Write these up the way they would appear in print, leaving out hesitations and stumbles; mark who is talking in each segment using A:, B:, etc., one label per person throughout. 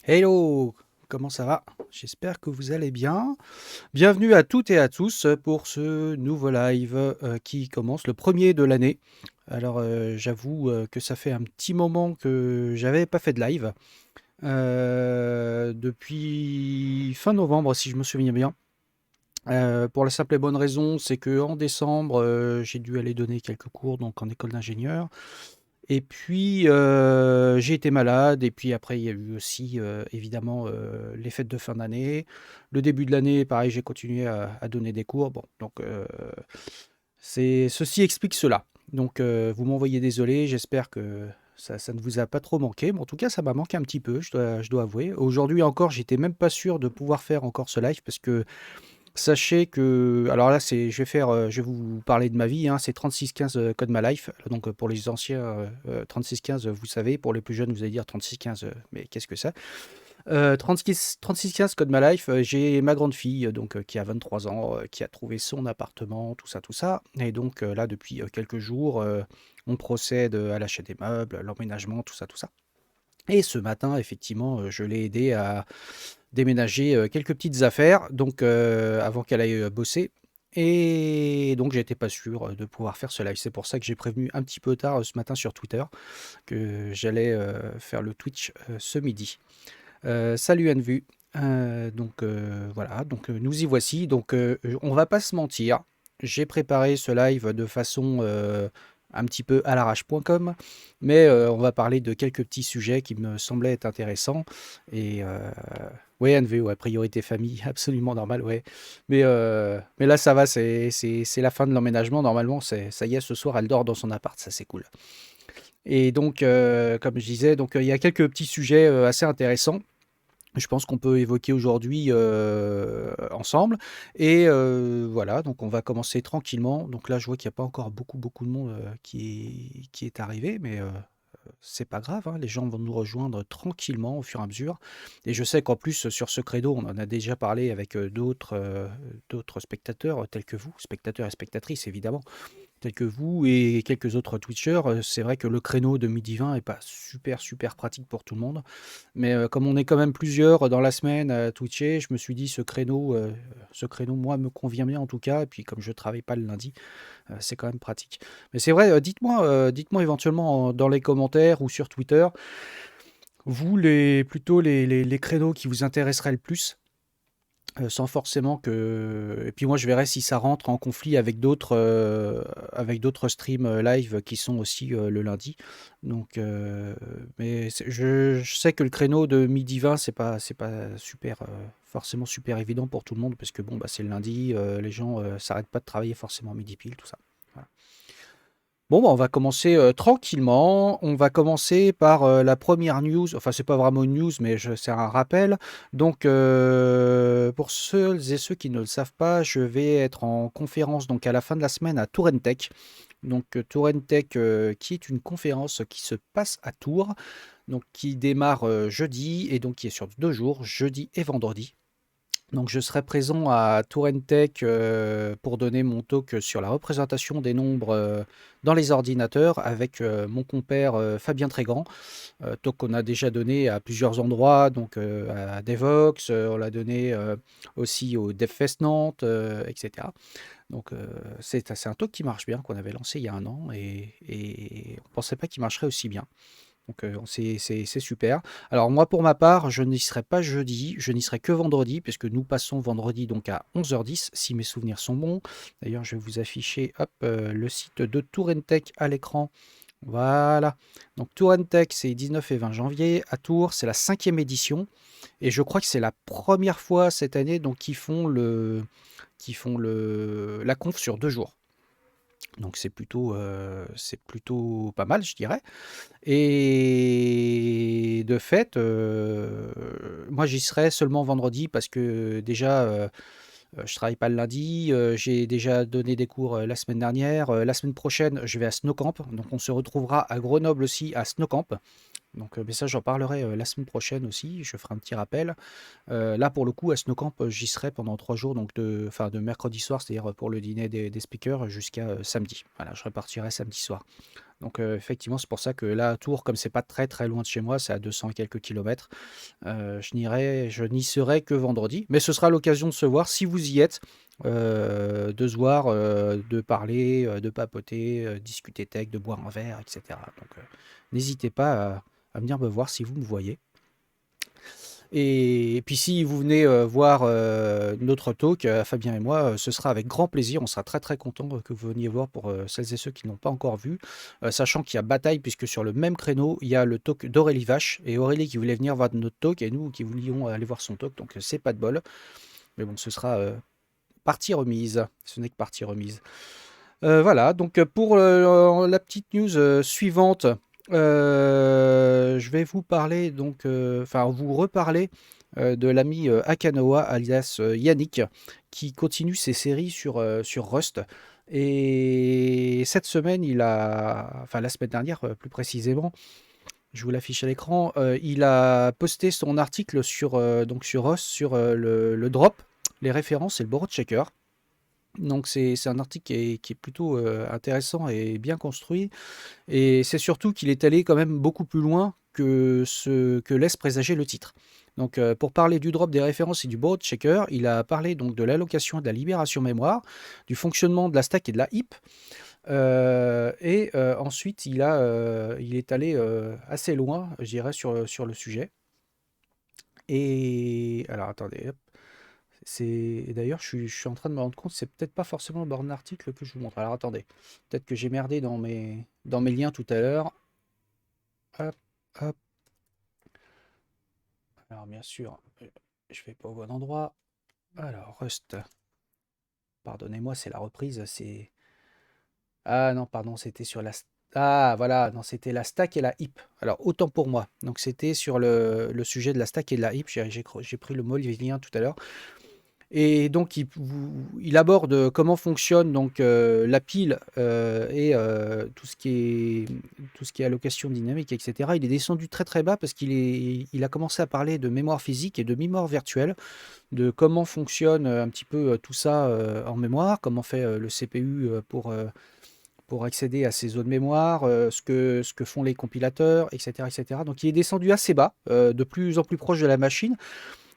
A: Hello, comment ça va? J'espère que vous allez bien. Bienvenue à toutes et à tous pour ce nouveau live qui commence le premier de l'année. Alors j'avoue que ça fait un petit moment que j'avais pas fait de live. Depuis fin novembre si je me souviens bien. Pour la simple et bonne raison, c'est que en décembre, j'ai dû aller donner quelques cours donc en école d'ingénieur. Et puis, j'ai été malade et puis après il y a eu aussi, évidemment, les fêtes de fin d'année. Le début de l'année, pareil, j'ai continué à donner des cours. Bon, donc, ceci explique cela. Donc, vous m'envoyez désolé, j'espère que ça ne vous a pas trop manqué, mais en tout cas, ça m'a manqué un petit peu, je dois avouer. Aujourd'hui encore, j'étais même pas sûr de pouvoir faire encore ce live parce que sachez que, alors là, je vais vous parler de ma vie, hein, c'est 3615 Code My Life. Donc pour les anciens, 3615, vous savez, pour les plus jeunes, vous allez dire 3615, mais qu'est-ce que ça? 3615 Code My Life, j'ai ma grande fille, donc qui a 23 ans, qui a trouvé son appartement, tout ça, tout ça. Et donc là, depuis quelques jours, on procède à l'achat des meubles, l'emménagement, tout ça, tout ça. Et ce matin, effectivement, je l'ai aidé à déménager quelques petites affaires, donc avant qu'elle aille bosser. Et donc, j'étais pas sûr de pouvoir faire ce live. C'est pour ça que j'ai prévenu un petit peu tard ce matin sur Twitter que j'allais faire le Twitch ce midi. Salut Anne-Vue. Donc voilà, donc nous y voici. Donc on va pas se mentir. J'ai préparé ce live de façon un petit peu à l'arrache.com, mais on va parler de quelques petits sujets qui me semblaient être intéressants. Et ouais, Anne-Vue, ouais, priorité famille, absolument normal, ouais. Mais là, ça va, c'est la fin de l'emménagement. Normalement, ça y est, ce soir, elle dort dans son appart, ça c'est cool. Et donc, comme je disais, donc il y a quelques petits sujets assez intéressants. Je pense qu'on peut évoquer aujourd'hui ensemble. Et voilà, donc on va commencer tranquillement. Donc là, je vois qu'il n'y a pas encore beaucoup de monde qui est arrivé, mais c'est pas grave, hein, les gens vont nous rejoindre tranquillement au fur et à mesure. Et je sais qu'en plus, sur ce credo, on en a déjà parlé avec d'autres spectateurs tels que vous, spectateurs et spectatrices évidemment. tels que vous et quelques autres Twitchers, c'est vrai que le créneau de 12h20 est pas super, super pratique pour tout le monde. Mais comme on est quand même plusieurs dans la semaine à twitcher, je me suis dit ce créneau, moi, me convient bien en tout cas. Et puis comme je travaille pas le lundi, c'est quand même pratique. Mais c'est vrai, dites-moi éventuellement dans les commentaires ou sur Twitter, vous, plutôt les créneaux qui vous intéresseraient le plus. Sans forcément que et puis moi je verrai si ça rentre en conflit avec d'autres streams, live qui sont aussi, le lundi. Donc mais je sais que le créneau de 12h20 c'est pas super, forcément super évident pour tout le monde parce que bon, bah, c'est le lundi, les gens, s'arrêtent pas de travailler forcément à midi pile, tout ça. Voilà. Bon, bah, on va commencer tranquillement. On va commencer par la première news. Enfin, c'est pas vraiment une news, mais c'est un rappel. Donc, pour ceux et ceux qui ne le savent pas, je vais être en conférence donc à la fin de la semaine à Tour Tech. Donc, Tour Tech, qui est une conférence qui se passe à Tours, donc qui démarre jeudi et donc qui est sur 2 jours, jeudi et vendredi. Donc, je serai présent à Tourentech pour donner mon talk sur la représentation des nombres dans les ordinateurs avec mon compère Fabien Trégrand. Talk qu'on a déjà donné à plusieurs endroits, donc à Devox, on l'a donné aussi au DevFest Nantes, etc. Donc, c'est un talk qui marche bien, qu'on avait lancé il y a un an et on ne pensait pas qu'il marcherait aussi bien. Donc c'est super. Alors moi pour ma part, je n'y serai pas jeudi, je n'y serai que vendredi, puisque nous passons vendredi donc à 11h10, si mes souvenirs sont bons. D'ailleurs, je vais vous afficher hop, le site de Tourentech à l'écran. Voilà. Donc Tourentech, c'est 19 et 20 janvier. À Tours, c'est la 5e édition. Et je crois que c'est la première fois cette année donc, la conf sur 2 jours. Donc c'est plutôt pas mal, je dirais. Et de fait, moi j'y serai seulement vendredi parce que déjà, je travaille pas le lundi, j'ai déjà donné des cours, la semaine dernière. La semaine prochaine, je vais à Snowcamp, donc on se retrouvera à Grenoble aussi à Snowcamp. Donc, mais ça j'en parlerai, la semaine prochaine aussi, je ferai un petit rappel. Là pour le coup à Snowcamp, j'y serai pendant 3 jours, donc de mercredi soir, c'est-à-dire, pour le dîner des speakers jusqu'à, samedi. Voilà, je repartirai samedi soir. Donc effectivement, c'est pour ça que là, à Tours, comme c'est pas très très loin de chez moi, c'est à 200 et quelques kilomètres, je n'y serai que vendredi. Mais ce sera l'occasion de se voir si vous y êtes, de se voir, de parler, de papoter, discuter tech, de boire un verre, etc. Donc n'hésitez pas à venir me voir si vous me voyez. Et puis si vous venez voir notre talk, Fabien et moi, ce sera avec grand plaisir. On sera très très content que vous veniez voir pour celles et ceux qui n'ont pas encore vu. Sachant qu'il y a bataille, puisque sur le même créneau, il y a le talk d'Aurélie Vache. Et Aurélie qui voulait venir voir notre talk et nous qui voulions aller voir son talk. Donc c'est pas de bol. Mais bon, ce sera partie remise. Ce n'est que partie remise. Voilà, donc pour la petite news suivante, je vais vous parler donc, enfin vous reparler de l'ami Akanoa alias Yannick, qui continue ses séries sur Rust. Et cette semaine, enfin la semaine dernière plus précisément, je vous l'affiche à l'écran, il a posté son article donc sur Rust, sur le drop, les références et le borrow checker. Donc c'est un article qui est plutôt intéressant et bien construit. Et c'est surtout qu'il est allé quand même beaucoup plus loin que ce que laisse présager le titre. Donc pour parler du drop des références et du borrow checker, il a parlé donc de l'allocation et de la libération mémoire, du fonctionnement de la stack et de la heap. Ensuite, il est allé assez loin, je dirais, sur le sujet. Et alors attendez, hop. D'ailleurs, je suis en train de me rendre compte, c'est peut-être pas forcément le borne article que je vous montre. Alors attendez, peut-être que j'ai merdé dans mes liens tout à l'heure. Hop, hop. Alors bien sûr, je vais pas au bon endroit. Alors, Rust. Pardonnez-moi, c'est la reprise. Ah non, pardon, c'était sur la. Ah voilà, non, c'était la stack et la heap. Alors, autant pour moi. Donc, c'était sur le sujet de la stack et de la heap. J'ai pris le mot lien tout à l'heure. Et donc, il aborde comment fonctionne donc, la pile et tout ce qui est allocation dynamique, etc. Il est descendu très très bas parce qu'il a commencé à parler de mémoire physique et de mémoire virtuelle, de comment fonctionne un petit peu tout ça en mémoire, comment fait le CPU pour accéder à ces zones mémoire, ce que font les compilateurs, et cetera, et cetera. Donc il est descendu assez bas, de plus en plus proche de la machine.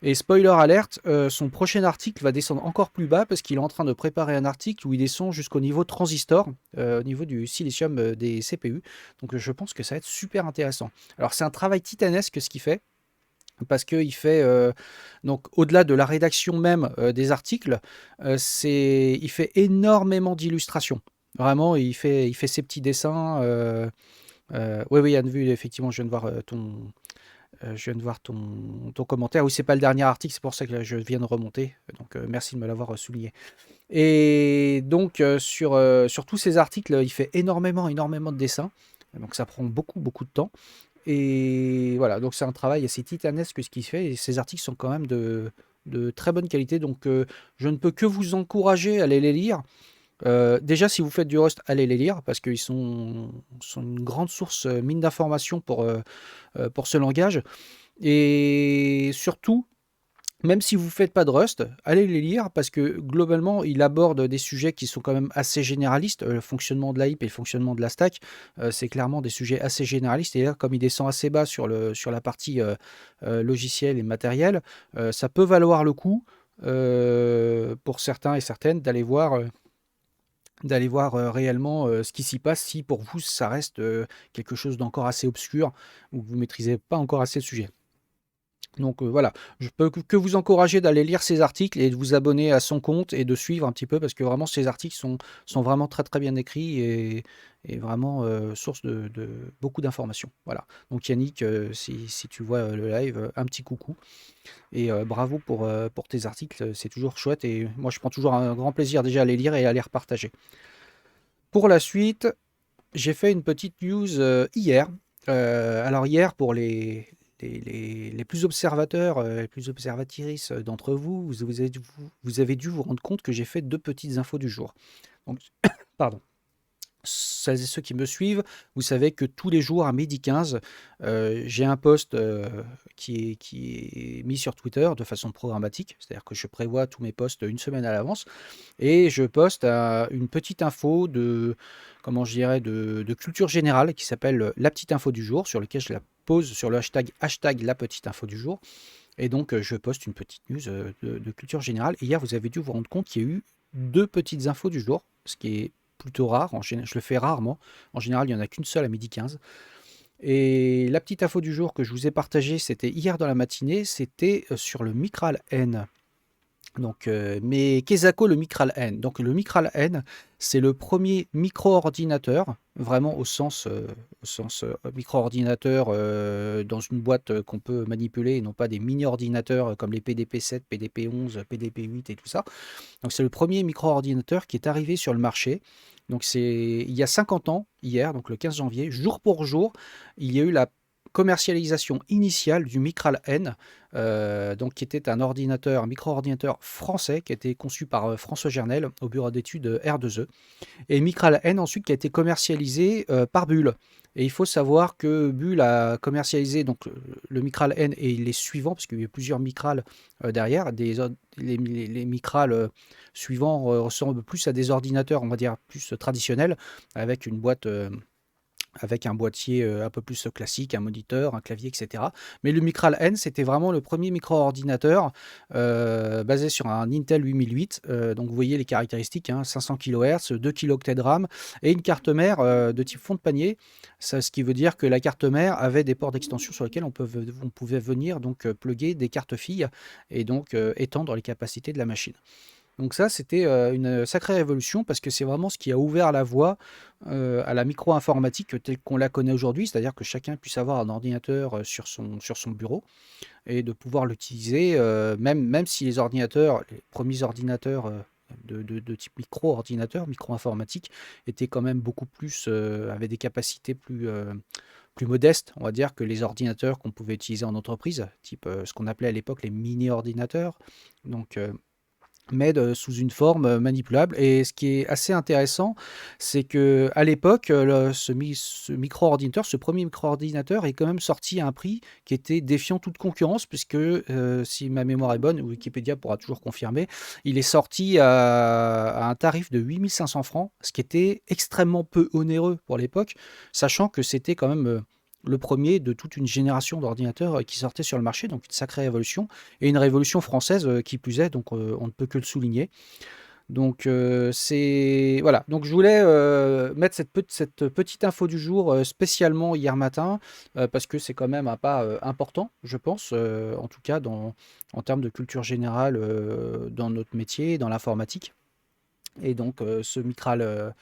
A: Et spoiler alerte, son prochain article va descendre encore plus bas parce qu'il est en train de préparer un article où il descend jusqu'au niveau transistor, au niveau du silicium des CPU. Donc je pense que ça va être super intéressant. Alors c'est un travail titanesque ce qu'il fait. Parce qu'il fait, donc au-delà de la rédaction même des articles, il fait énormément d'illustrations. Vraiment, il fait ses petits dessins. Oui, oui, Yann, vu, effectivement, je viens de voir ton commentaire. Oui, c'est pas le dernier article, c'est pour ça que je viens de remonter. Donc, merci de me l'avoir souligné. Et donc, sur tous ces articles, il fait énormément de dessins. Donc, ça prend beaucoup de temps. Et voilà, donc c'est un travail assez titanesque ce qu'il fait. Et ces articles sont quand même de très bonne qualité. Donc, je ne peux que vous encourager à aller les lire. Déjà, si vous faites du Rust, allez les lire parce qu'ils sont une grande source, mine d'informations pour ce langage. Et surtout, même si vous ne faites pas de Rust, allez les lire parce que globalement, il aborde des sujets qui sont quand même assez généralistes. Le fonctionnement de la heap et le fonctionnement de la stack, c'est clairement des sujets assez généralistes. Et là, comme il descend assez bas sur la partie logiciel et matériel, ça peut valoir le coup pour certains et certaines d'aller voir réellement ce qui s'y passe si pour vous ça reste quelque chose d'encore assez obscur ou que vous ne maîtrisez pas encore assez le sujet. Donc voilà, je peux que vous encourager d'aller lire ses articles et de vous abonner à son compte et de suivre un petit peu parce que vraiment ces articles sont vraiment très bien écrits et vraiment source de beaucoup d'informations. Voilà. Donc Yannick, si tu vois le live, un petit coucou et bravo pour tes articles, c'est toujours chouette et moi je prends toujours un grand plaisir déjà à les lire et à les repartager. Pour la suite, j'ai fait une petite news hier. Alors hier, pour les plus observateurs, les plus observatrices d'entre vous, vous avez dû vous rendre compte que j'ai fait deux petites infos du jour. Donc, pardon. Celles et ceux qui me suivent, vous savez que tous les jours à 12h15, j'ai un post qui est mis sur Twitter de façon programmatique, c'est-à-dire que je prévois tous mes posts une semaine à l'avance et je poste une petite info comment je dirais, de culture générale qui s'appelle la petite info du jour, sur lequel je la pose sur le hashtag la petite info du jour. Et donc, je poste une petite news de culture générale. Et hier, vous avez dû vous rendre compte qu'il y a eu deux petites infos du jour, ce qui est plutôt rare. Je le fais rarement. En général, il n'y en a qu'une seule à 12h15. Et la petite info du jour que je vous ai partagée, c'était hier dans la matinée, c'était sur le Micral N. Donc, mais qu'est-ce le Micral N? Donc le Micral N, c'est le premier micro-ordinateur, vraiment au sens micro-ordinateur dans une boîte qu'on peut manipuler et non pas des mini-ordinateurs comme les PDP-7, PDP-11, PDP-8 et tout ça. Donc c'est le premier micro-ordinateur qui est arrivé sur le marché. Donc c'est il y a 50 ans, hier, donc le 15 janvier, jour pour jour, il y a eu la commercialisation initiale du Micral N, donc qui était un micro-ordinateur français qui a été conçu par François Gernel au bureau d'études R2E. Et Micral N ensuite qui a été commercialisé par Bull. Et il faut savoir que Bull a commercialisé donc, le Micral N et les suivants, parce qu'il y a plusieurs Micral derrière. Les Micral suivants ressemblent plus à des ordinateurs, on va dire, plus traditionnels, avec une boîte avec un boîtier un peu plus classique, un moniteur, un clavier, etc. Mais le Micral N, c'était vraiment le premier micro-ordinateur basé sur un Intel 8008. Donc vous voyez les caractéristiques, 500 kHz, 2 kilooctets de RAM et une carte mère de type fond de panier. Ça, ce qui veut dire que la carte mère avait des ports d'extension sur lesquels on pouvait venir donc plugger des cartes filles et donc étendre les capacités de la machine. Donc ça, c'était une sacrée révolution parce que c'est vraiment ce qui a ouvert la voie à la micro-informatique telle qu'on la connaît aujourd'hui, c'est-à-dire que chacun puisse avoir un ordinateur sur son bureau et de pouvoir l'utiliser, même si les premiers ordinateurs de type micro-ordinateur, micro-informatique, étaient quand même beaucoup plus, avaient des capacités plus modestes, on va dire, que les ordinateurs qu'on pouvait utiliser en entreprise, type ce qu'on appelait à l'époque les mini-ordinateurs. Donc mais sous une forme manipulable. Et ce qui est assez intéressant, c'est que à l'époque, ce micro-ordinateur, ce premier micro-ordinateur est quand même sorti à un prix qui était défiant toute concurrence, puisque si ma mémoire est bonne, Wikipédia pourra toujours confirmer, il est sorti à un tarif de 8 500 francs, ce qui était extrêmement peu onéreux pour l'époque, sachant que c'était quand même le premier de toute une génération d'ordinateurs qui sortait sur le marché, donc une sacrée révolution et une révolution française qui plus est, donc on ne peut que le souligner. Donc c'est voilà. Donc je voulais mettre cette petite info du jour spécialement hier matin parce que c'est quand même un pas important, je pense, en tout cas en termes de culture générale dans notre métier, dans l'informatique. Et donc ce Micral,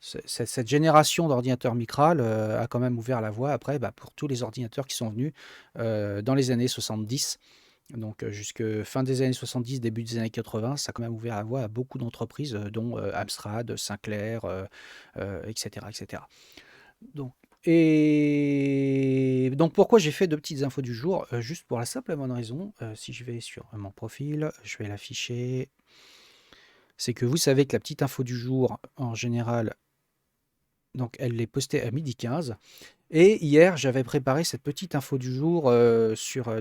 A: cette génération d'ordinateurs Micral a quand même ouvert la voie après bah, pour tous les ordinateurs qui sont venus dans les années 70. Donc, jusque fin des années 70, début des années 80, ça a quand même ouvert la voie à beaucoup d'entreprises, dont Amstrad, Sinclair, etc., etc. Donc, et donc, pourquoi j'ai fait deux petites infos du jour? Juste pour la simple et bonne raison, si je vais sur mon profil, je vais l'afficher. C'est que vous savez que la petite info du jour, en général, donc elle est postée à 12h15. Et hier, j'avais préparé cette petite info du jour sur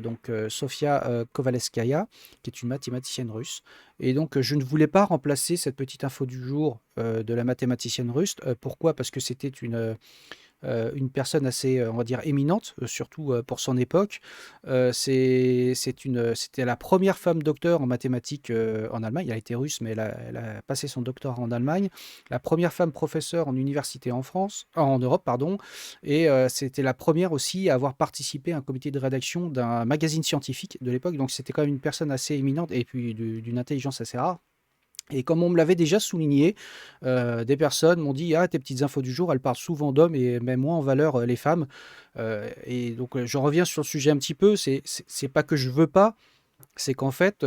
A: Sofia Kovalevskaya, qui est une mathématicienne russe. Et donc, je ne voulais pas remplacer cette petite info du jour de la mathématicienne russe. Pourquoi? Parce que c'était une personne assez, on va dire, éminente, surtout pour son époque. C'était la première femme docteur en mathématiques en Allemagne. Elle a été russe, mais elle a passé son doctorat en Allemagne. La première femme professeure en université en France, en Europe, pardon. Et c'était la première aussi à avoir participé à un comité de rédaction d'un magazine scientifique de l'époque. Donc c'était quand même une personne assez éminente et puis d'une intelligence assez rare. Et comme on me l'avait déjà souligné, des personnes m'ont dit: «Ah, tes petites infos du jour, elles parlent souvent d'hommes et mettent moins en valeur, les femmes». Et donc, je reviens sur le sujet un petit peu, c'est pas que je veux pas, c'est qu'en fait,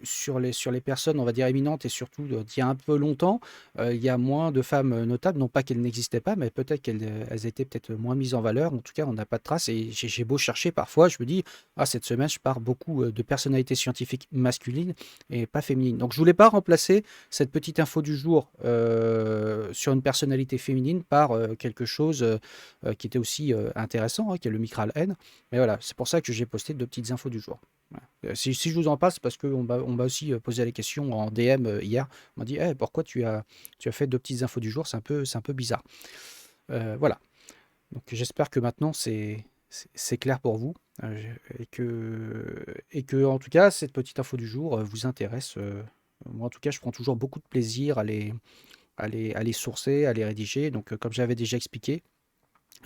A: sur les personnes, on va dire éminentes et surtout d'il y a un peu longtemps, il y a moins de femmes, notables. Non pas qu'elles n'existaient pas, mais peut-être elles étaient peut-être moins mises en valeur. En tout cas, on n'a pas de traces et j'ai beau chercher parfois, je me dis: «Ah cette semaine, je pars beaucoup, de personnalités scientifiques masculines et pas féminines». Donc je voulais pas remplacer cette petite info du jour, sur une personnalité féminine par, quelque chose, qui était aussi, intéressant, hein, qui est le Micral N. Mais voilà, c'est pour ça que j'ai posté 2 petites infos du jour. Voilà. Si je vous en passe, parce qu'on m'a aussi posé la question en DM hier. On m'a dit: «Eh, pourquoi tu as fait deux petites infos du jour, c'est un peu bizarre». Voilà. Donc j'espère que maintenant c'est clair pour vous et que en tout cas cette petite info du jour vous intéresse. Moi en tout cas je prends toujours beaucoup de plaisir à les sourcer, à les rédiger. Donc comme j'avais déjà expliqué,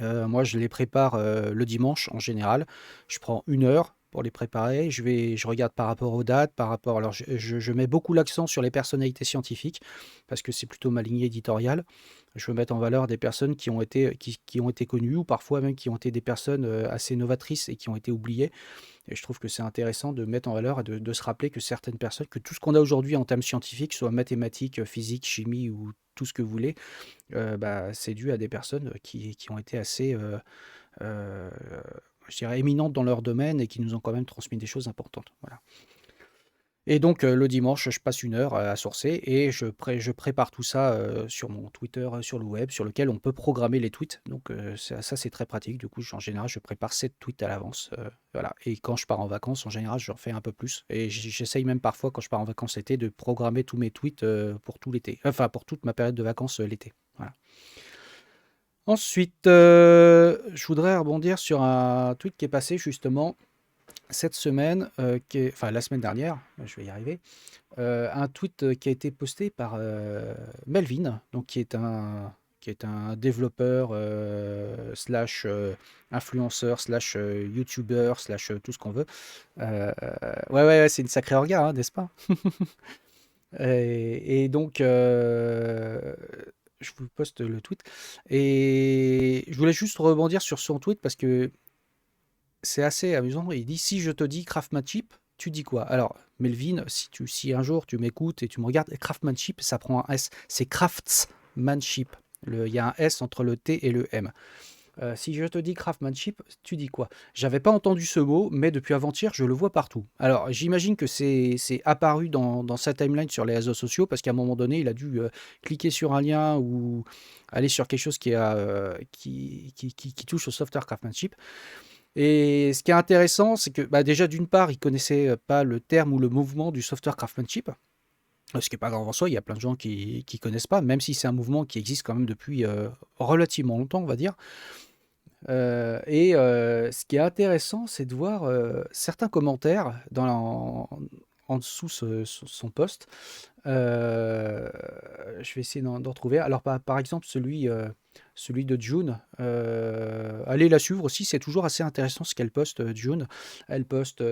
A: moi, je les prépare le dimanche en général. Je prends 1 heure pour les préparer. Je regarde par rapport aux dates, par rapport. Alors, je mets beaucoup l'accent sur les personnalités scientifiques parce que c'est plutôt ma ligne éditoriale. Je veux mettre en valeur des personnes qui ont été connues ou parfois même qui ont été des personnes assez novatrices et qui ont été oubliées. Et je trouve que c'est intéressant de mettre en valeur et de se rappeler que certaines personnes, que tout ce qu'on a aujourd'hui en termes scientifiques, soit mathématiques, physique, chimie ou tout ce que vous voulez, bah, c'est dû à des personnes qui ont été assez, heu, je dirais éminentes dans leur domaine et qui nous ont quand même transmis des choses importantes. Voilà. Et donc, le dimanche, je passe 1 heure à sourcer et je prépare tout ça, sur mon Twitter, sur le web, sur lequel on peut programmer les tweets. Donc, ça, c'est très pratique. Du coup, en général, je prépare 7 tweets à l'avance, voilà. Et quand je pars en vacances, en général, j'en fais un peu plus et j'essaye même parfois, quand je pars en vacances l'été, de programmer tous mes tweets, pour tout l'été. Enfin, pour toute ma période de vacances, l'été. Voilà. Ensuite, je voudrais rebondir sur un tweet qui est passé justement cette semaine, enfin la semaine dernière, je vais y arriver. Un tweet qui a été posté par Melvin, donc qui est un développeur slash influenceur slash youtubeur slash tout ce qu'on veut. Ouais, ouais, ouais, c'est une sacrée orga, hein, n'est-ce pas? Et donc, je vous poste le tweet. Et je voulais juste rebondir sur son tweet parce que c'est assez amusant. Il dit: «Si je te dis craftsmanship, tu dis quoi?» Alors, Melvin, si un jour tu m'écoutes et tu me regardes, craftsmanship, ça prend un S. C'est craftsmanship. Il y a un S entre le T et le M. Si je te dis craftsmanship, tu dis quoi? J'avais pas entendu ce mot, mais depuis avant-hier, je le vois partout. Alors, j'imagine que c'est apparu dans sa timeline sur les réseaux sociaux parce qu'à un moment donné, il a dû cliquer sur un lien ou aller sur quelque chose qui touche au software craftsmanship. Et ce qui est intéressant, c'est que bah, déjà, d'une part, il connaissait pas le terme ou le mouvement du software craftsmanship. Ce qui n'est pas grave en soi, il y a plein de gens qui ne connaissent pas, même si c'est un mouvement qui existe quand même depuis relativement longtemps, on va dire. Ce qui est intéressant, c'est de voir, certains commentaires en dessous son post. Je vais essayer d'en retrouver. Alors par exemple celui de June, allez la suivre aussi, c'est toujours assez intéressant ce qu'elle poste, June. Elle poste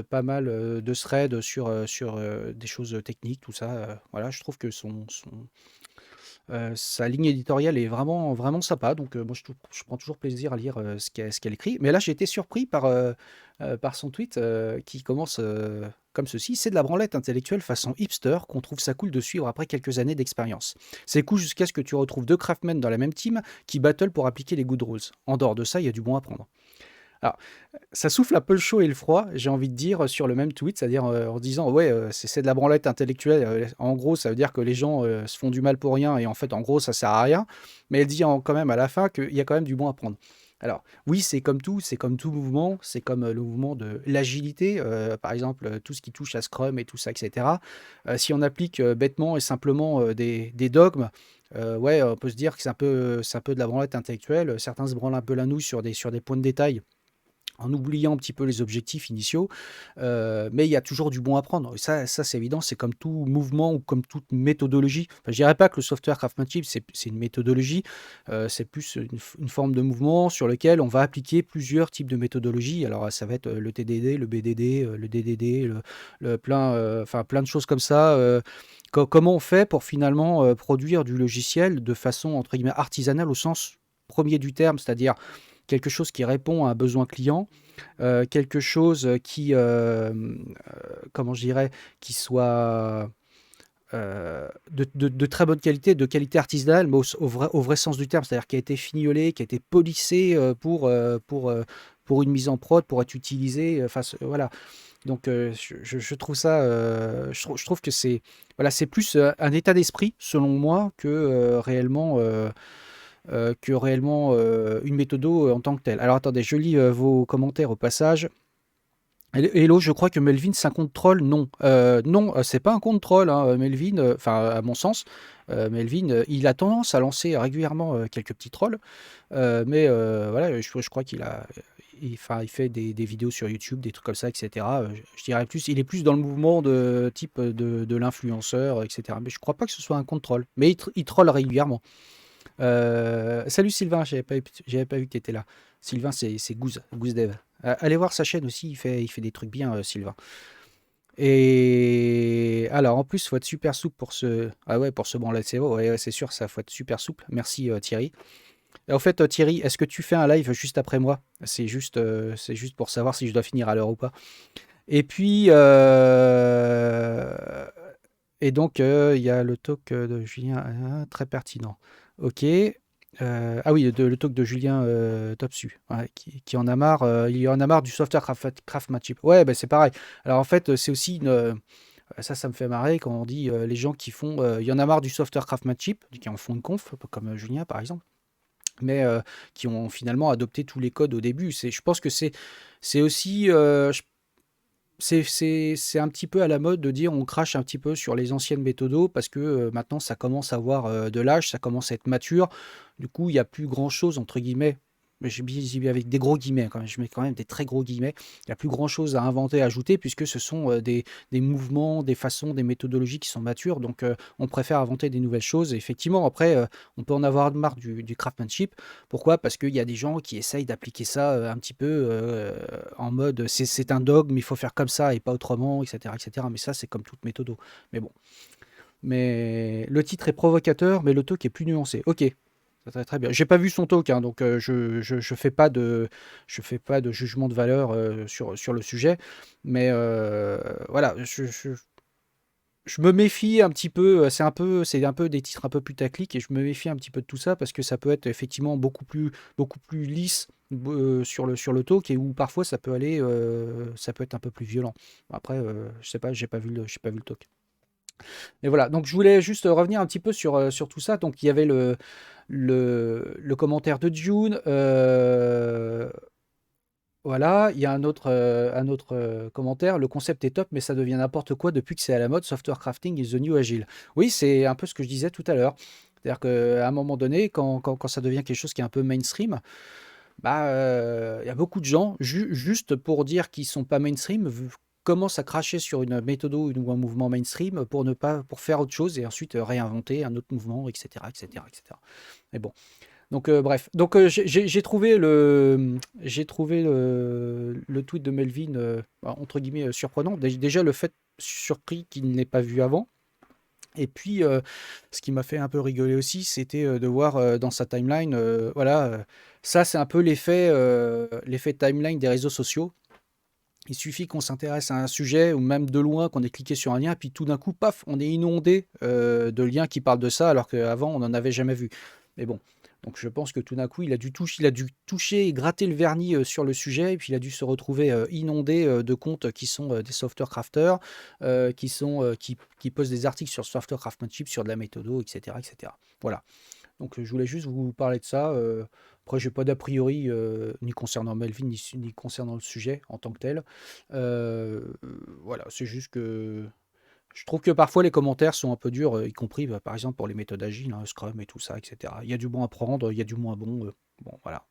A: pas mal, de threads sur des choses techniques, tout ça, voilà, je trouve que sa ligne éditoriale est vraiment, vraiment sympa, donc moi je prends toujours plaisir à lire ce qu'elle écrit. Mais là, j'ai été surpris par son tweet qui commence comme ceci: c'est de la branlette intellectuelle façon hipster qu'on trouve ça cool de suivre après quelques années d'expérience. C'est cool jusqu'à ce que tu retrouves deux craftmen dans la même team qui battle pour appliquer les good rules. En dehors de ça, il y a du bon à prendre. Alors, ça souffle un peu le chaud et le froid, j'ai envie de dire, sur le même tweet, c'est-à-dire en disant ouais, c'est de la branlette intellectuelle. En gros, ça veut dire que les gens se font du mal pour rien et en fait, en gros, ça sert à rien. Mais elle dit quand même à la fin qu'il y a quand même du bon à prendre. Alors, oui, c'est comme tout mouvement, c'est comme le mouvement de l'agilité, par exemple, tout ce qui touche à Scrum et tout ça, etc. Si on applique bêtement et simplement des dogmes, ouais, on peut se dire que c'est un peu de la branlette intellectuelle. Certains se branlent un peu la nouille sur des points de détail en oubliant un petit peu les objectifs initiaux, mais il y a toujours du bon à prendre. Ça c'est évident, c'est comme tout mouvement ou comme toute méthodologie. Enfin, je dirais pas que le software craftsmanship, c'est une méthodologie, c'est plus une forme de mouvement sur lequel on va appliquer plusieurs types de méthodologies. Alors, ça va être le TDD, le BDD, le DDD, enfin, plein de choses comme ça. Comment on fait pour finalement produire du logiciel de façon, entre guillemets, artisanale au sens premier du terme, c'est-à-dire quelque chose qui répond à un besoin client, quelque chose comment je dirais, qui soit de très bonne qualité, de qualité artisanale, mais au vrai sens du terme, c'est-à-dire qui a été fignolé, qui a été polissé pour une mise en prod, pour être utilisé. Enfin, voilà. Donc, je trouve ça, je trouve que c'est plus un état d'esprit, selon moi, que réellement une méthodo en tant que telle. Alors attendez, je lis vos commentaires au passage. Hello, je crois que Melvin, c'est un compte troll. Non, non, c'est pas un compte troll, hein, Melvin. Enfin, à mon sens, Melvin, il a tendance à lancer régulièrement quelques petits trolls, mais voilà, je crois il fait des vidéos sur YouTube, des trucs comme ça, etc. Je dirais plus, il est plus dans le mouvement de type de l'influenceur, etc. Mais je crois pas que ce soit un compte troll. Mais il troll régulièrement. Salut Sylvain, j'avais pas vu que tu étais là. Sylvain, c'est Goose Dev. Allez voir sa chaîne aussi, il fait des trucs bien, Sylvain. Et alors, en plus, faut être super souple pour ah ouais, pour ce branlet de cerveau. Ouais, ouais, c'est sûr, ça faut être super souple. Merci Thierry. Et en fait, Thierry, est-ce que tu fais un live juste après moi? C'est juste pour savoir si je dois finir à l'heure ou pas. Et puis, donc, il y a le talk de Julien, très pertinent. Ok. Ah oui, le talk de Julien Topsu, ouais, qui en a marre, il en a marre du software craftsmanship. Ouais, bah, c'est pareil. Alors en fait, c'est aussi ça me fait marrer quand on dit les gens qui font, il y en a marre du software craftsmanship, qui en font une conf, comme Julien par exemple, mais qui ont finalement adopté tous les codes au début. Je pense que c'est aussi, c'est un petit peu à la mode de dire on crache un petit peu sur les anciennes méthodos parce que maintenant ça commence à avoir de l'âge, ça commence à être mature. Du coup, il n'y a plus grand-chose, entre guillemets, mais j'y vais avec des gros guillemets quand même, je mets quand même des très gros guillemets. Il n'y a plus grand-chose à inventer, à ajouter, puisque ce sont des mouvements, des façons, des méthodologies qui sont matures. Donc, on préfère inventer des nouvelles choses. Et effectivement, après, on peut en avoir marre du craftsmanship. Pourquoi? Parce qu'il y a des gens qui essayent d'appliquer ça un petit peu en mode c'est un dogme, il faut faire comme ça et pas autrement, etc. etc. Mais ça, c'est comme toute méthode. Mais bon. Mais le titre est provocateur, mais le talk est plus nuancé. Ok, très, très bien. J'ai pas vu son talk, hein, donc je fais pas de jugement de valeur sur le sujet. Mais voilà, je me méfie un petit peu, c'est un peu des titres un peu putaclic et je me méfie un petit peu de tout ça parce que ça peut être effectivement beaucoup plus lisse sur le talk et où parfois ça peut être un peu plus violent. Après, je sais pas, j'ai pas vu le talk. Mais voilà, donc je voulais juste revenir un petit peu sur tout ça. Donc il y avait le commentaire de Dune. Voilà, il y a un autre commentaire. Le concept est top, mais ça devient n'importe quoi depuis que c'est à la mode. Software crafting is the new agile. Oui, c'est un peu ce que je disais tout à l'heure. C'est-à-dire qu'à un moment donné, quand ça devient quelque chose qui est un peu mainstream, bah, il y a beaucoup de gens, juste pour dire qu'ils sont pas mainstream, commencent à cracher sur une méthode ou un mouvement mainstream pour ne pas, pour faire autre chose et ensuite réinventer un autre mouvement, etc., etc., etc. Mais bon. Donc, bref. Donc, j'ai trouvé le tweet de Melvin, entre guillemets, surprenant. Déjà, le fait surpris qu'il ne l'ait pas vu avant. Et puis, ce qui m'a fait un peu rigoler aussi, c'était de voir dans sa timeline, voilà, ça, c'est un peu l'effet timeline des réseaux sociaux. Il suffit qu'on s'intéresse à un sujet ou même de loin, qu'on ait cliqué sur un lien, puis tout d'un coup, paf, on est inondé de liens qui parlent de ça, alors qu'avant, on n'en avait jamais vu. Mais bon, donc je pense que tout d'un coup, il a dû toucher et gratter le vernis sur le sujet, et puis il a dû se retrouver inondé de comptes qui sont des software crafters, qui postent des articles sur software craftsmanship, sur de la méthodo, etc., etc. Voilà. Donc je voulais juste vous parler de ça. Après, j'ai pas d'a priori ni concernant Melvin ni concernant le sujet en tant que tel. Euh, voilà, c'est juste que je trouve que parfois les commentaires sont un peu durs, y compris par exemple pour les méthodes agiles, hein, Scrum et tout ça, etc. Il y a du bon à prendre, il y a du moins bon. Bon, voilà.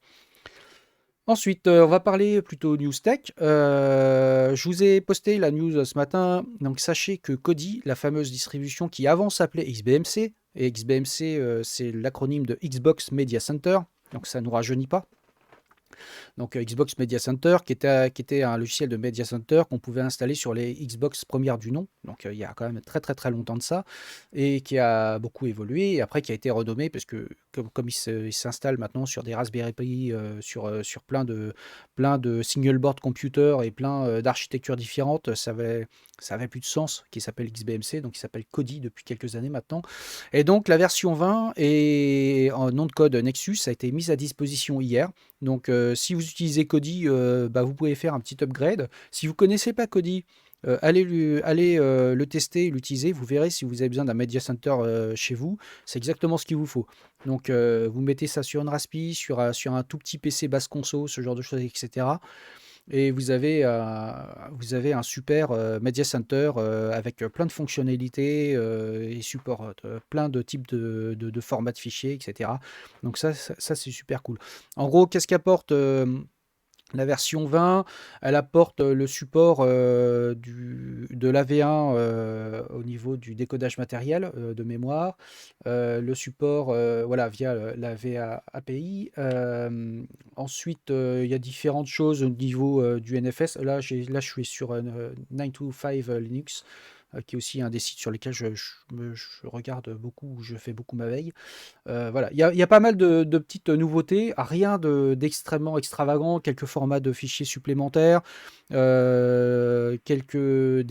A: Ensuite, on va parler plutôt news tech. Je vous ai posté la news ce matin. Donc, sachez que Kodi, la fameuse distribution qui avant s'appelait XBMC, et XBMC, c'est l'acronyme de Xbox Media Center, donc ça ne nous rajeunit pas. Donc Xbox Media Center, qui était un logiciel de Media Center qu'on pouvait installer sur les Xbox premières du nom. Donc il y a quand même très très très longtemps de ça, et qui a beaucoup évolué, et après qui a été renommé, parce que comme il s'installe maintenant sur des Raspberry Pi, sur plein de single board computers et plein d'architectures différentes, ça avait plus de sens, qui s'appelle XBMC, donc il s'appelle Kodi depuis quelques années maintenant. Et donc la version 20 et en nom de code Nexus a été mise à disposition hier. Donc, si vous utilisez Kodi, bah, vous pouvez faire un petit upgrade. Si vous ne connaissez pas Kodi, allez le tester, l'utiliser. Vous verrez si vous avez besoin d'un Media Center chez vous. C'est exactement ce qu'il vous faut. Donc, vous mettez ça sur une Raspi, sur un tout petit PC basse conso, ce genre de choses, etc. Et vous avez un super Media Center avec plein de fonctionnalités et support plein de types de formats de fichiers, etc. Donc ça c'est super cool. En gros, qu'est-ce qu'apporte la version 20? Elle apporte le support de l'AV1 au niveau du décodage matériel de mémoire, le support voilà, via la VA API. Ensuite, il y a différentes choses au niveau du NFS. Là, je suis sur 925 Linux, qui est aussi un des sites sur lesquels je regarde beaucoup, où je fais beaucoup ma veille. Voilà, il y a pas mal de petites nouveautés, rien d'extrêmement extravagant, quelques formats de fichiers supplémentaires, des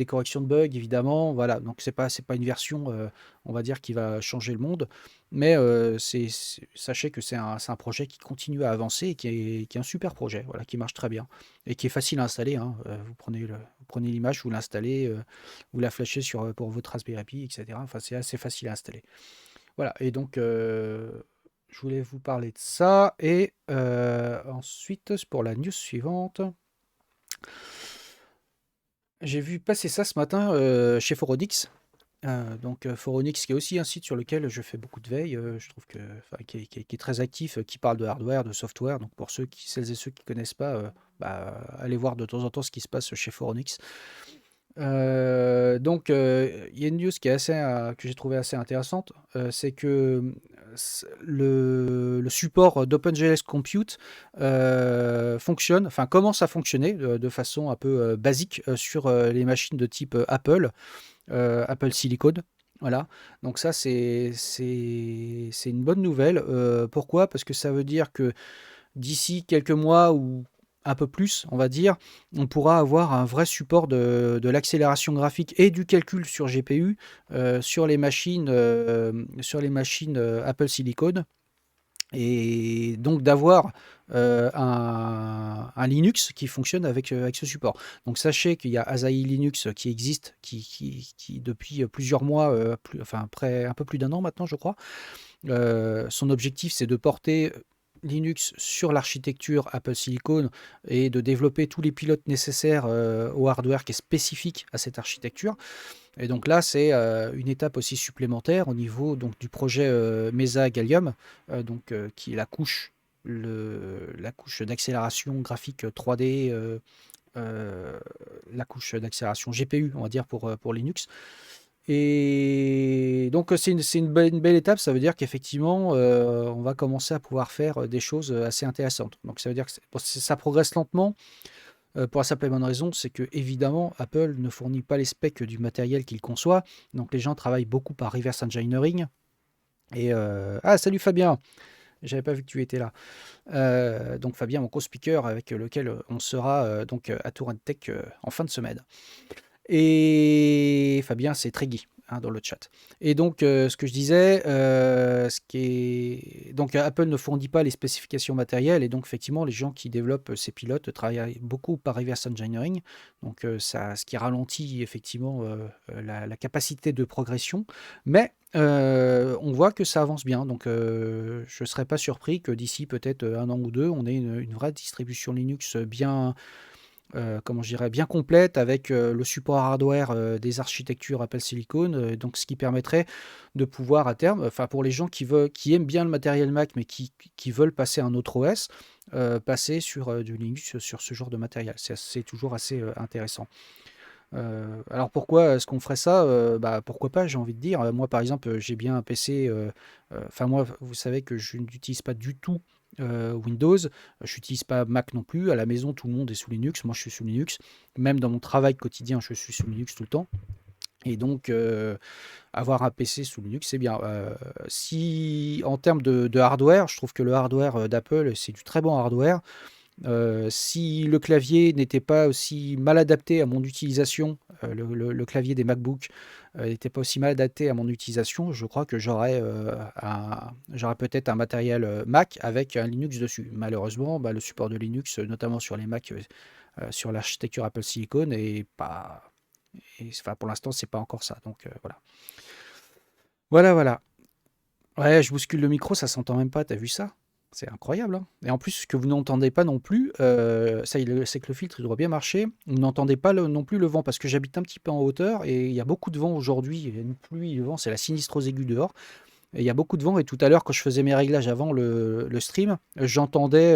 A: corrections de bugs évidemment, voilà, donc c'est pas une version, on va dire, qui va changer le monde, mais sachez que c'est un projet qui continue à avancer et qui est un super projet, voilà, qui marche très bien et qui est facile à installer, hein. Vous prenez l'image, vous l'installez, vous la flashez pour votre Raspberry Pi, etc. Enfin, c'est assez facile à installer. Voilà, et donc je voulais vous parler de ça. Et ensuite, pour la news suivante, j'ai vu passer ça ce matin chez Foronix. Donc Foronix, qui est aussi un site sur lequel je fais beaucoup de veille, je trouve que, enfin, qui est très actif, qui parle de hardware, de software. Donc pour celles et ceux qui ne connaissent pas, bah, allez voir de temps en temps ce qui se passe chez Foronix. Donc, il y a une news qui est que j'ai trouvé assez intéressante, c'est que le support d'OpenJS Compute fonctionne, enfin commence à fonctionner de façon un peu basique sur les machines de type Apple, Apple Silicon. Voilà, donc ça c'est une bonne nouvelle. Pourquoi? Parce que ça veut dire que d'ici quelques mois ou un peu plus, on va dire, on pourra avoir un vrai support de l'accélération graphique et du calcul sur GPU sur les machines Apple Silicon. Et donc d'avoir un Linux qui fonctionne avec ce support. Donc sachez qu'il y a Asahi Linux qui existe, qui depuis plusieurs mois, enfin après un peu plus d'un an maintenant je crois, son objectif c'est de porter Linux sur l'architecture Apple Silicon et de développer tous les pilotes nécessaires au hardware qui est spécifique à cette architecture. Et donc là, c'est une étape aussi supplémentaire au niveau donc, du projet Mesa Gallium, qui est la couche d'accélération graphique 3D, la couche d'accélération GPU, on va dire, pour Linux. Et donc, c'est une belle étape. Ça veut dire qu'effectivement, on va commencer à pouvoir faire des choses assez intéressantes. Donc, ça veut dire que ça progresse lentement. Pour la simple et bonne raison, c'est que évidemment, Apple ne fournit pas les specs du matériel qu'il conçoit. Donc, les gens travaillent beaucoup par reverse engineering. Et ah, salut Fabien! J'avais pas vu que tu étais là. Donc, Fabien, mon co-speaker avec lequel on sera donc à Tour Tech en fin de semaine. Et Fabien, c'est Tréguy hein, dans le chat. Et donc, ce que je disais, donc Apple ne fournit pas les spécifications matérielles, et donc effectivement, les gens qui développent ces pilotes travaillent beaucoup par reverse engineering, donc ce qui ralentit effectivement la capacité de progression, mais on voit que ça avance bien, donc je ne serais pas surpris que d'ici peut-être un an ou deux, on ait une vraie distribution Linux bien comment je dirais, bien complète avec le support hardware des architectures Apple Silicon, donc ce qui permettrait de pouvoir à terme, enfin pour les gens qui aiment bien le matériel Mac mais qui veulent passer à un autre OS, passer sur du Linux sur ce genre de matériel. C'est toujours assez intéressant. Alors pourquoi est-ce qu'on ferait ça? Bah, pourquoi pas, j'ai envie de dire. Moi, par exemple, j'ai bien un PC. Enfin, moi, vous savez que je n'utilise pas du tout Windows. Je n'utilise pas Mac non plus. À la maison, tout le monde est sous Linux. Moi, je suis sous Linux. Même dans mon travail quotidien, je suis sous Linux tout le temps. Et donc, avoir un PC sous Linux, c'est bien. Si, en termes de hardware, je trouve que le hardware d'Apple, c'est du très bon hardware. Si le clavier n'était pas aussi mal adapté à mon utilisation, le clavier des MacBook n'était pas aussi mal adapté à mon utilisation, je crois que j'aurais peut-être un matériel Mac avec un Linux dessus. Malheureusement, bah, le support de Linux, notamment sur les Mac, sur l'architecture Apple Silicon, enfin, pour l'instant, c'est pas encore ça. Donc voilà. Voilà, voilà. Ouais, je bouscule le micro, ça s'entend même pas, t'as vu ça? C'est incroyable, hein. Et en plus, ce que vous n'entendez pas non plus, c'est que le filtre, il doit bien marcher. Vous n'entendez pas non plus le vent, parce que j'habite un petit peu en hauteur, et il y a beaucoup de vent aujourd'hui. Il y a une pluie, le vent, c'est la sinistrose aiguë dehors. Et il y a beaucoup de vent, et tout à l'heure, quand je faisais mes réglages avant le stream, j'entendais,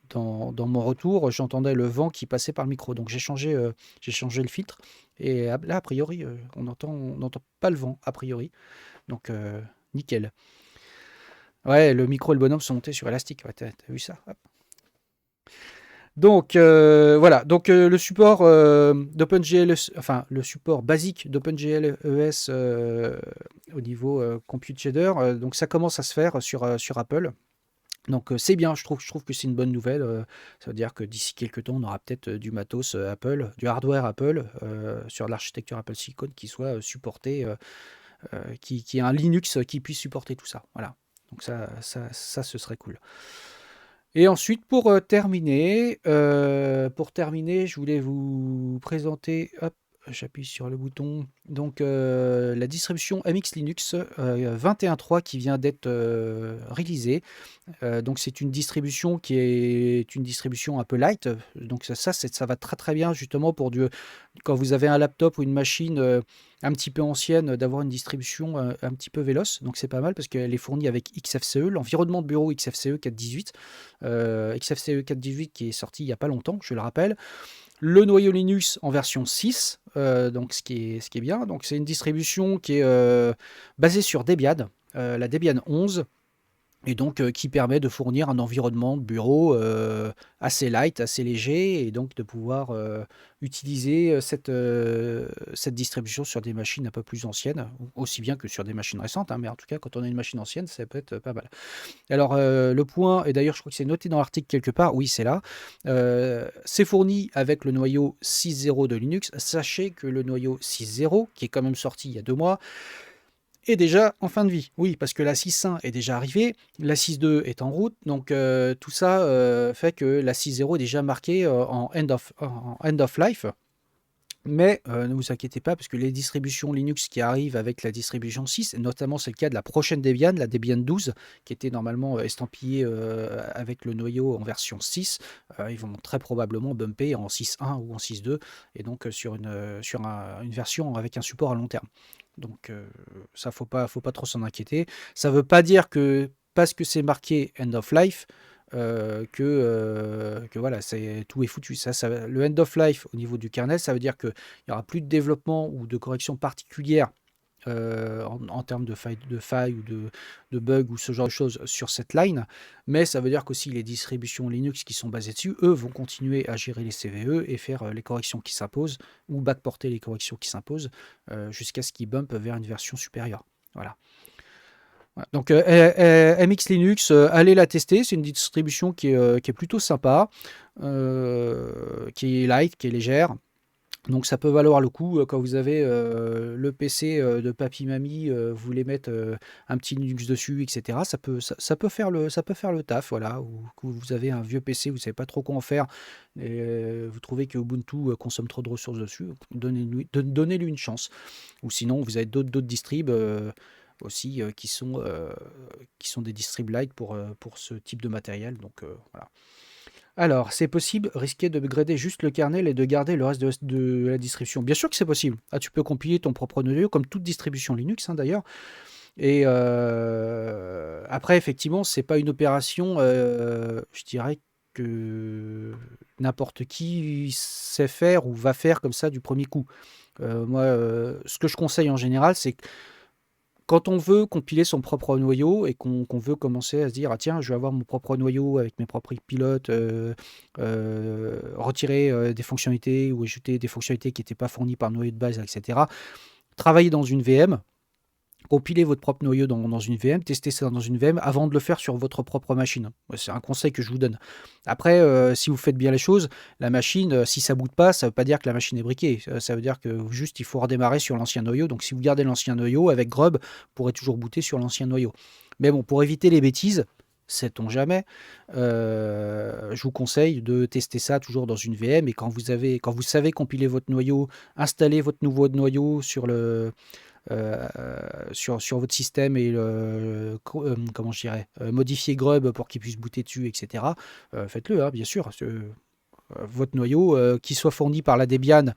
A: dans mon retour, j'entendais le vent qui passait par le micro. Donc j'ai changé le filtre, et là, a priori, on n'entend pas le vent, a priori. Donc, nickel. Ouais, le micro et le bonhomme sont montés sur élastique. Ouais, t'as vu ça? Hop. Donc, voilà. Donc, le support d'OpenGL, enfin, le support basique d'OpenGL ES au niveau Compute Shader, donc ça commence à se faire sur Apple. Donc, c'est bien, je trouve que c'est une bonne nouvelle. Ça veut dire que d'ici quelques temps, on aura peut-être du matos Apple, du hardware Apple sur l'architecture Apple Silicon qui soit supporté, qui ait un Linux qui puisse supporter tout ça. Voilà. Donc ça, ce serait cool. Et ensuite, pour terminer, je voulais vous présenter, hop, j'appuie sur le bouton, donc la distribution MX Linux 21.3 qui vient d'être releasée. Donc c'est une distribution qui est une distribution un peu light. Donc ça va très très bien justement quand vous avez un laptop ou une machine un petit peu ancienne, d'avoir une distribution un petit peu véloce. Donc c'est pas mal parce qu'elle est fournie avec XFCE, l'environnement de bureau XFCE 4.18. XFCE 4.18 qui est sorti il n'y a pas longtemps, je le rappelle. Le noyau Linux en version 6, donc ce qui est bien. Donc c'est une distribution qui est basée sur Debian, la Debian 11. et donc qui permet de fournir un environnement de bureau assez light, assez léger, et donc de pouvoir utiliser cette distribution sur des machines un peu plus anciennes, aussi bien que sur des machines récentes, hein, mais en tout cas, quand on a une machine ancienne, ça peut être pas mal. Alors, le point, et d'ailleurs, je crois que c'est noté dans l'article quelque part, oui, c'est là, c'est fourni avec le noyau 6.0 de Linux. Sachez que le noyau 6.0, qui est quand même sorti il y a 2 mois, est déjà en fin de vie. Oui, parce que la 6.1 est déjà arrivée, la 6.2 est en route, donc tout ça fait que la 6.0 est déjà marquée en end of life. Mais ne vous inquiétez pas, parce que les distributions Linux qui arrivent avec la distribution 6, et notamment c'est le cas de la prochaine Debian, la Debian 12, qui était normalement estampillée avec le noyau en version 6, ils vont très probablement bumper en 6.1 ou en 6.2, et donc sur une version avec un support à long terme. Donc ça, faut pas trop s'en inquiéter. Ça ne veut pas dire que parce que c'est marqué End of Life, que voilà, tout est foutu. Le end of life au niveau du kernel, ça veut dire qu'il n'y aura plus de développement ou de correction particulière en termes de failles ou de bugs ou ce genre de choses sur cette line, mais ça veut dire qu'aussi les distributions Linux qui sont basées dessus, eux, vont continuer à gérer les CVE et faire les corrections qui s'imposent ou backporter les corrections qui s'imposent jusqu'à ce qu'ils bumpent vers une version supérieure. Voilà. Ouais, donc MX Linux, allez la tester, c'est une distribution qui est plutôt sympa, qui est light, qui est légère. Donc ça peut valoir le coup quand vous avez le PC de papy-mamie, vous voulez mettre un petit Linux dessus, etc. Ça peut faire le taf, voilà. Ou que vous avez un vieux PC, vous ne savez pas trop quoi en faire, et vous trouvez que Ubuntu consomme trop de ressources dessus, donnez-lui une chance. Ou sinon, vous avez d'autres distribs aussi qui sont des distribs light pour ce type de matériel. Donc voilà. Alors, c'est possible, risquer de grader juste le kernel et de garder le reste de la distribution. Bien sûr que c'est possible. Ah, tu peux compiler ton propre noyau, comme toute distribution Linux, hein, d'ailleurs. Et après, effectivement, c'est pas une opération, je dirais que n'importe qui sait faire ou va faire comme ça du premier coup. Moi, ce que je conseille en général, c'est quand on veut compiler son propre noyau et qu'on veut commencer à se dire: «Ah tiens, je vais avoir mon propre noyau avec mes propres pilotes, retirer, des fonctionnalités ou ajouter des fonctionnalités qui n'étaient pas fournies par le noyau de base, et cetera». Travailler dans une VM, compiler votre propre noyau dans une VM, tester ça dans une VM avant de le faire sur votre propre machine. Ouais, c'est un conseil que je vous donne. Après, si vous faites bien les choses, la machine, si ça boot pas, ça veut pas dire que la machine est briquée. Ça veut dire que juste il faut redémarrer sur l'ancien noyau. Donc si vous gardez l'ancien noyau avec Grub, vous pourrez toujours booter sur l'ancien noyau. Mais bon, pour éviter les bêtises, sait-on jamais, je vous conseille de tester ça toujours dans une VM, et quand vous savez compiler votre noyau, installer votre nouveau noyau euh, sur votre système et comment je dirais, modifier Grub pour qu'il puisse booter dessus, etc. Faites-le, hein, bien sûr. Votre noyau, qu'il soit fourni par la Debian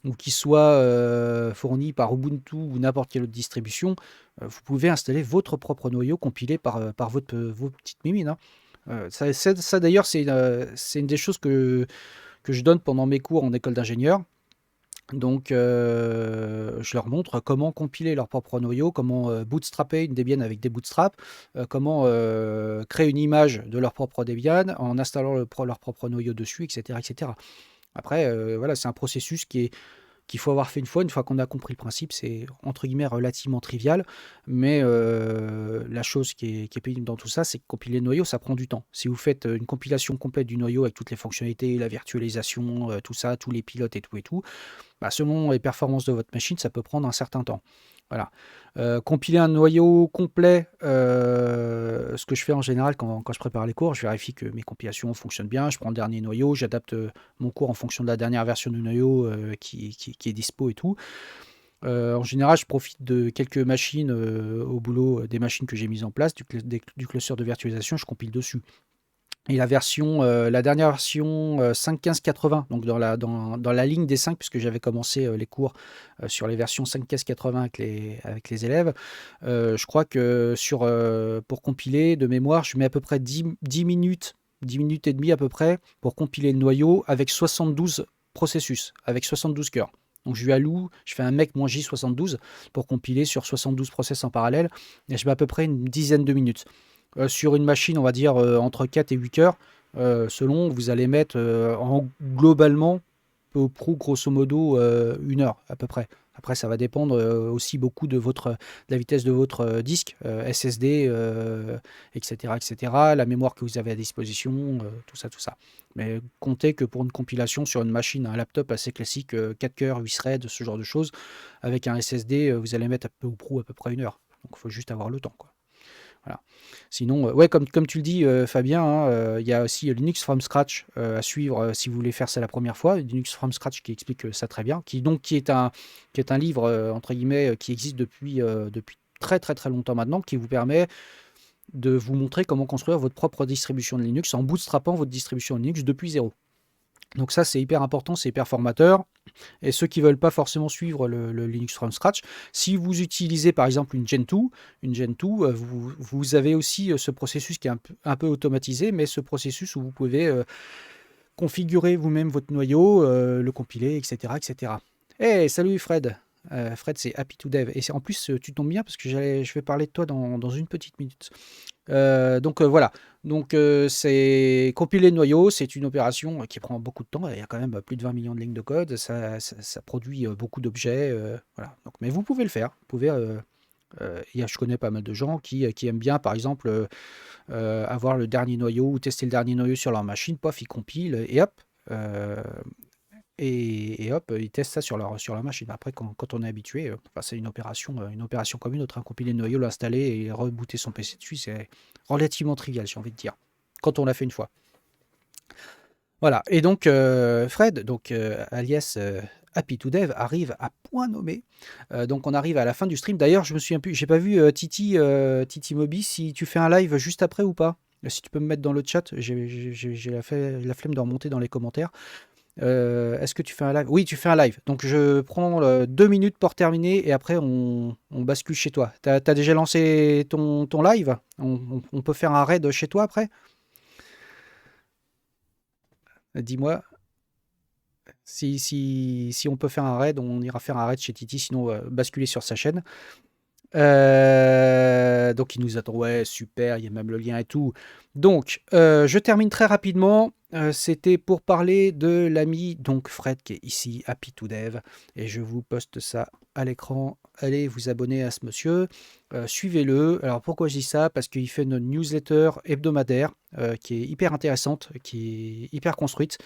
A: ou qu'il soit fourni par Ubuntu ou n'importe quelle autre distribution, vous pouvez installer votre propre noyau compilé par vos petites mimines, hein. Ça, d'ailleurs, c'est une des choses que je donne pendant mes cours en école d'ingénieur. Donc, je leur montre comment compiler leur propre noyau, comment bootstrapper une Debian avec des bootstraps, comment créer une image de leur propre Debian en installant leur propre noyau dessus, etc., etc. Après, voilà, c'est un processus qu'il faut avoir fait une fois qu'on a compris le principe, c'est entre guillemets relativement trivial, mais la chose qui est pénible dans tout ça, c'est que compiler le noyau, ça prend du temps. Si vous faites une compilation complète du noyau avec toutes les fonctionnalités, la virtualisation, tout ça, tous les pilotes et tout, bah, selon les performances de votre machine, ça peut prendre un certain temps. Voilà. Compiler un noyau complet, ce que je fais en général quand je prépare les cours, je vérifie que mes compilations fonctionnent bien, je prends le dernier noyau, j'adapte mon cours en fonction de la dernière version du noyau qui est dispo et tout. En général, je profite de quelques machines au boulot, des machines que j'ai mises en place, du cluster de virtualisation, je compile dessus. Et la dernière version 5.15.80, donc dans la ligne des 5, puisque j'avais commencé les cours sur les versions 5.15.80 avec les élèves, je crois que pour compiler de mémoire, je mets à peu près 10 minutes, 10 minutes et demie à peu près, pour compiler le noyau avec 72 processus, avec 72 cœurs. Donc je fais un mec-j72 pour compiler sur 72 process en parallèle, et je mets à peu près une dizaine de minutes. sur une machine, on va dire, entre 4 et 8 cœurs, selon, vous allez mettre, globalement, peu ou prou, grosso modo, 1 heure à peu près. Après, ça va dépendre, aussi beaucoup de la vitesse de votre, disque, SSD, et cetera et cetera, la mémoire que vous avez à disposition, tout ça, tout ça. Mais comptez que pour une compilation sur une machine, un laptop assez classique, 4 cœurs, 8 threads, ce genre de choses, avec un SSD, vous allez mettre à peu ou prou à peu près 1 heure. Donc il faut juste avoir le temps, quoi. Voilà. Sinon, ouais, comme tu le dis, Fabien, hein, il y a aussi Linux from scratch à suivre si vous voulez faire ça la première fois. Linux from scratch qui explique ça très bien, qui est un livre entre guillemets qui existe depuis très très très longtemps maintenant, qui vous permet de vous montrer comment construire votre propre distribution de Linux en bootstrappant votre distribution Linux depuis zéro. Donc ça, c'est hyper important, c'est hyper formateur. Et ceux qui ne veulent pas forcément suivre le Linux from scratch, si vous utilisez par exemple une Gen 2 vous avez aussi ce processus qui est un peu automatisé, mais ce processus où vous pouvez configurer vous-même votre noyau, le compiler, etc. etc. Hey, salut Fred. Fred, c'est Happy to Dev. Et en plus, tu tombes bien parce que je vais parler de toi dans une petite minute. Voilà. Donc c'est compiler le noyau, c'est une opération qui prend beaucoup de temps. Il y a quand même plus de 20 millions de lignes de code. Ça produit beaucoup d'objets. Voilà. Donc, mais vous pouvez le faire. Vous pouvez, je connais pas mal de gens qui aiment bien, par exemple, avoir le dernier noyau ou tester le dernier noyau sur leur machine. Pof, ils compilent et hop. euh, et hop, ils testent ça sur leur machine. Après, quand on est habitué, enfin, c'est une opération comme une autre, hein. Compiler le noyau, l'installer et rebooter son PC dessus, c'est relativement trivial, j'ai envie de dire, quand on l'a fait une fois. Voilà. Et donc, Fred, donc, alias Happy to Dev, arrive à point nommé. Donc, on arrive à la fin du stream. D'ailleurs, je me souviens plus, j'ai pas vu Titi Moby, si tu fais un live juste après ou pas. Si tu peux me mettre dans le chat, j'ai la flemme de remonter dans les commentaires. Est-ce que tu fais un live? Oui, tu fais un live. Donc je prends 2 minutes pour terminer et après on bascule chez toi. T'as déjà lancé ton live? On peut faire un raid chez toi après? Dis-moi. Si on peut faire un raid, on ira faire un raid chez Titi, sinon basculer sur sa chaîne. Donc il nous attend, ouais, super, il y a même le lien et tout. Donc, je termine très rapidement. C'était pour parler de l'ami, donc Fred, qui est ici, Happy to Dev, et je vous poste ça à l'écran. Allez vous abonner à ce monsieur, suivez-le. Alors pourquoi je dis ça? Parce qu'il fait une newsletter hebdomadaire qui est hyper intéressante, qui est hyper construite,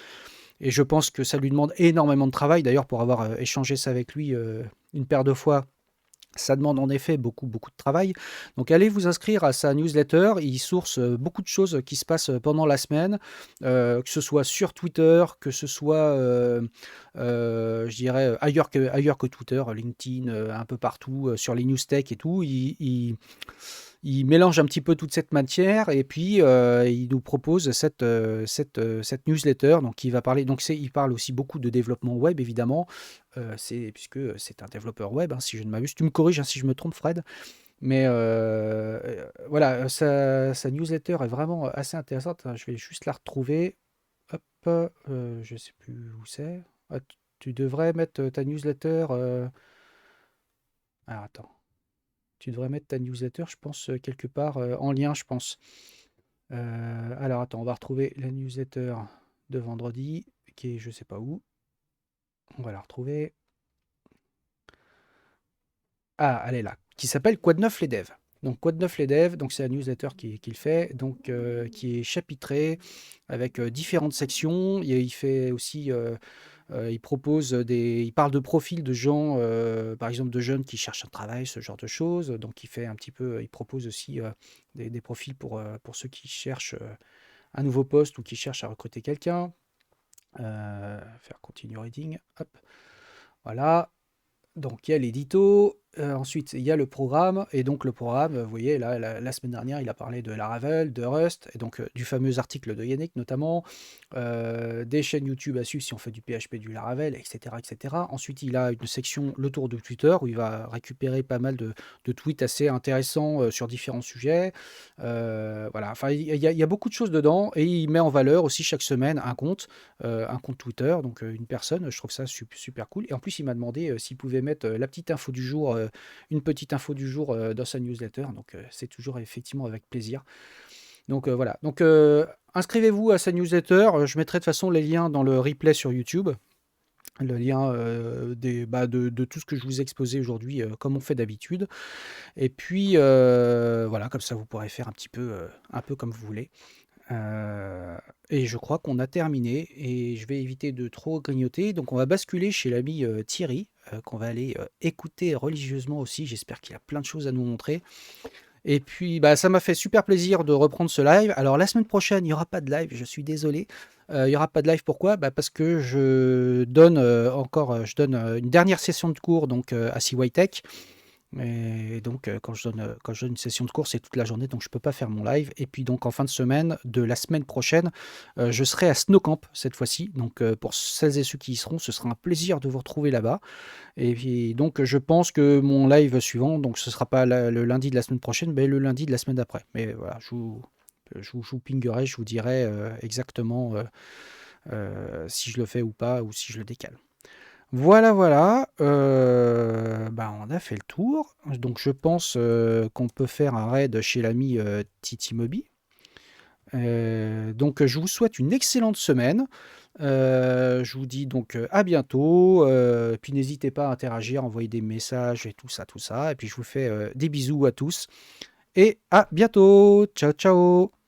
A: et je pense que ça lui demande énormément de travail. D'ailleurs, pour avoir échangé ça avec lui une paire de fois, ça demande en effet beaucoup, beaucoup de travail. Donc allez vous inscrire à sa newsletter. Il source beaucoup de choses qui se passent pendant la semaine, que ce soit sur Twitter, que ce soit, je dirais, ailleurs que Twitter, LinkedIn, un peu partout, sur les news tech et tout. Il mélange un petit peu toute cette matière et puis il nous propose cette newsletter. Donc il va parler, donc il parle aussi beaucoup de développement web évidemment, puisque c'est un développeur web, hein, si je ne m'abuse. Tu me corriges hein, si je me trompe, Fred. Mais voilà, sa newsletter est vraiment assez intéressante. Je vais juste la retrouver. Hop, je ne sais plus où c'est. Ah, tu devrais mettre ta newsletter. Alors attends. Tu devrais mettre ta newsletter, je pense, quelque part en lien, je pense. Alors attends, on va retrouver la newsletter de vendredi, qui est je sais pas où. On va la retrouver. Ah, elle est là, qui s'appelle Quoi de neuf les devs. Donc Quoi de neuf les devs, donc c'est la newsletter qu'il fait, donc qui est chapitrée avec différentes sections. Il fait aussi il parle de profils de gens, par exemple de jeunes qui cherchent un travail, ce genre de choses. Donc il propose aussi des profils pour ceux qui cherchent un nouveau poste ou qui cherchent à recruter quelqu'un. Faire continue reading, hop, voilà. Donc il y a l'édito, ensuite il y a le programme, et donc le programme, vous voyez là, la semaine dernière il a parlé de Laravel, de Rust, et donc du fameux article de Yannick notamment, des chaînes YouTube à suivre si on fait du PHP, du Laravel, etc., etc. Ensuite il a une section le tour de Twitter où il va récupérer pas mal de tweets assez intéressants sur différents sujets. Voilà, enfin il y a beaucoup de choses dedans, et il met en valeur aussi chaque semaine un compte Twitter, donc une personne. Je trouve ça super cool. Et en plus, il m'a demandé s'il pouvait mettre la petite info du jour une petite info du jour dans sa newsletter. Donc c'est toujours effectivement avec plaisir. Donc voilà. Donc inscrivez-vous à sa newsletter. Je mettrai de toute façon les liens dans le replay sur YouTube. Le lien de tout ce que je vous ai exposé aujourd'hui, comme on fait d'habitude. Et puis voilà, comme ça vous pourrez faire un peu comme vous voulez. Et je crois qu'on a terminé et je vais éviter de trop grignoter. Donc on va basculer chez l'ami Thierry, qu'on va aller écouter religieusement aussi. J'espère qu'il a plein de choses à nous montrer. Et puis bah, ça m'a fait super plaisir de reprendre ce live. Alors la semaine prochaine, il n'y aura pas de live, je suis désolé. Il n'y aura pas de live, pourquoi? Bah, parce que je donne une dernière session de cours donc, à CY Tech. Et donc, quand je donne une session de cours, c'est toute la journée, donc je peux pas faire mon live. Et puis donc en fin de semaine, de la semaine prochaine, je serai à Snowcamp cette fois-ci. Donc pour celles et ceux qui y seront, ce sera un plaisir de vous retrouver là-bas. Et puis donc je pense que mon live suivant, donc ce sera pas le lundi de la semaine prochaine, mais le lundi de la semaine d'après. Mais voilà, je vous pinguerai, je vous dirai exactement si je le fais ou pas, ou si je le décale. Voilà, voilà. Bah, on a fait le tour. Donc, je pense qu'on peut faire un raid chez l'ami Titi Moby. Donc, je vous souhaite une excellente semaine. Je vous dis donc à bientôt. Puis, n'hésitez pas à interagir, envoyer des messages et tout ça, tout ça. Et puis, je vous fais des bisous à tous. Et à bientôt. Ciao, ciao.